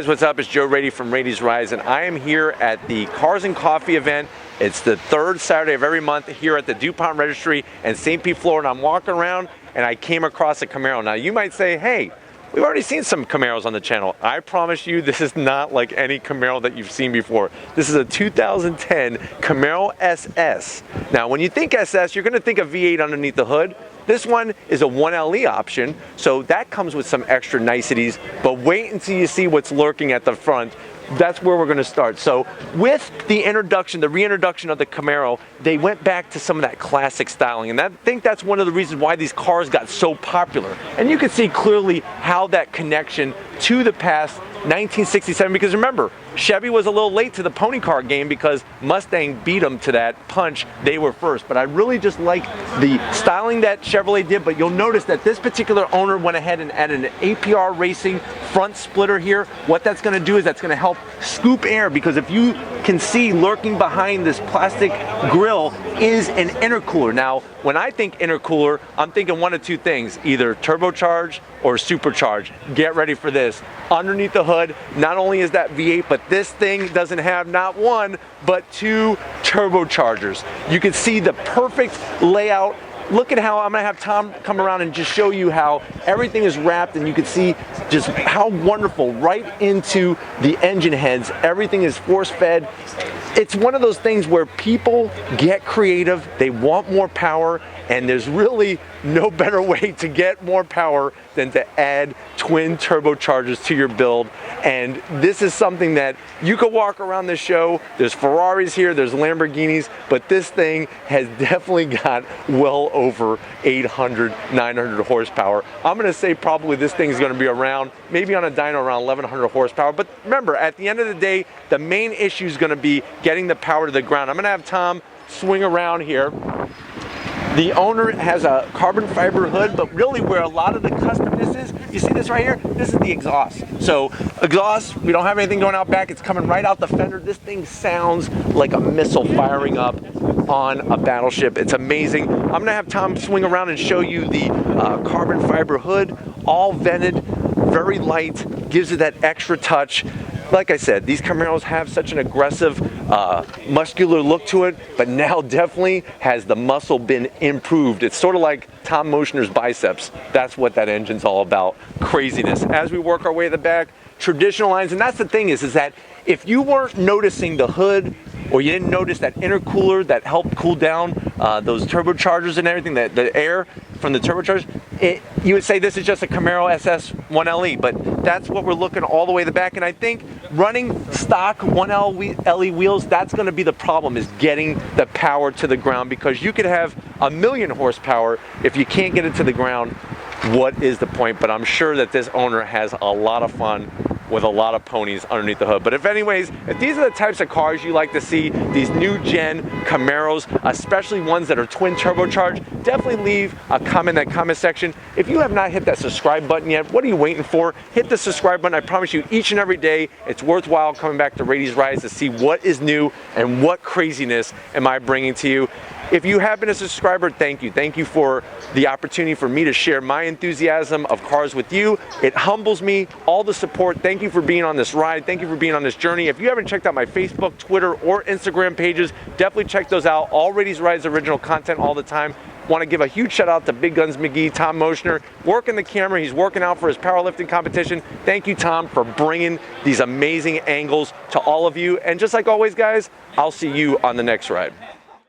what's up? It's Joe Rady from Rady's Rides, and I am here at the Cars and Coffee event. It's the third Saturday of every month here at the DuPont Registry in St. Pete, Florida. I'm walking around and I came across a Camaro. Now you might say, hey, we've already seen some Camaros on the channel. I promise you this is not like any Camaro that you've seen before. This is a 2010 Camaro SS. Now when you think SS, you're gonna think of V8 underneath the hood. This one is a 1LE option, so that comes with some extra niceties, but wait until you see what's lurking at the front. That's where we're gonna start. So with the reintroduction of the Camaro, they went back to some of that classic styling, and I think that's one of the reasons why these cars got so popular. And you can see clearly how that connection to the past, 1967, because remember, Chevy was a little late to the pony car game because Mustang beat them to that punch. They were first, but I really just like the styling that Chevrolet did. But you'll notice that this particular owner went ahead and added an APR Racing front splitter here. What that's gonna do is that's gonna help scoop air, because if you can see lurking behind this plastic grill is an intercooler. Now, when I think intercooler, I'm thinking one of two things, either turbocharged or supercharged. Get ready for this. Underneath the hood, not only is that V8, but this thing doesn't have not one, but two turbochargers. You can see the perfect layout. Look at how I'm gonna have Tom come around and just show you how everything is wrapped, and you can see just how wonderful right into the engine heads. Everything is force fed. It's one of those things where people get creative, they want more power, and there's really no better way to get more power than to add twin turbochargers to your build. And this is something that you could walk around the show. There's Ferraris here, there's Lamborghinis, but this thing has definitely got well over 800, 900 horsepower. I'm gonna say probably this thing's gonna be around, maybe on a dyno around 1100 horsepower. But remember, at the end of the day, the main issue is gonna be getting the power to the ground. I'm gonna have Tom swing around here. The owner has a carbon fiber hood, but really where a lot of the customness is, you see this right here? This is the exhaust. So exhaust, we don't have anything going out back. It's coming right out the fender. This thing sounds like a missile firing up on a battleship. It's amazing. I'm gonna have Tom swing around and show you the carbon fiber hood, all vented, very light, gives it that extra touch. Like I said, these Camaros have such an aggressive, muscular look to it, but now definitely has the muscle been improved. It's sort of like Tom Motioner's biceps. That's what that engine's all about, craziness. As we work our way to the back, traditional lines, and that's the thing is that if you weren't noticing the hood, or you didn't notice that intercooler that helped cool down those turbochargers and everything, the air from the turbochargers, you would say this is just a Camaro SS 1LE, but that's what we're looking all the way to the back. And I think running stock 1LE wheels, that's gonna be the problem, is getting the power to the ground, because you could have 1,000,000 horsepower. If you can't get it to the ground, what is the point? But I'm sure that this owner has a lot of fun with a lot of ponies underneath the hood. But if these are the types of cars you like to see, these new gen Camaros, especially ones that are twin turbocharged, definitely leave a comment in that comment section. If you have not hit that subscribe button yet, what are you waiting for? Hit the subscribe button. I promise you, each and every day, it's worthwhile coming back to Rady's Rides to see what is new and what craziness am I bringing to you. If you have been a subscriber, thank you. Thank you for the opportunity for me to share my enthusiasm of cars with you. It humbles me, all the support. Thank you for being on this ride. Thank you for being on this journey. If you haven't checked out my Facebook, Twitter, or Instagram pages, definitely check those out. All Rady's Rides original content all the time. Want to give a huge shout out to Big Guns McGee, Tom Motioner, working the camera. He's working out for his powerlifting competition. Thank you, Tom, for bringing these amazing angles to all of you. And just like always, guys, I'll see you on the next ride.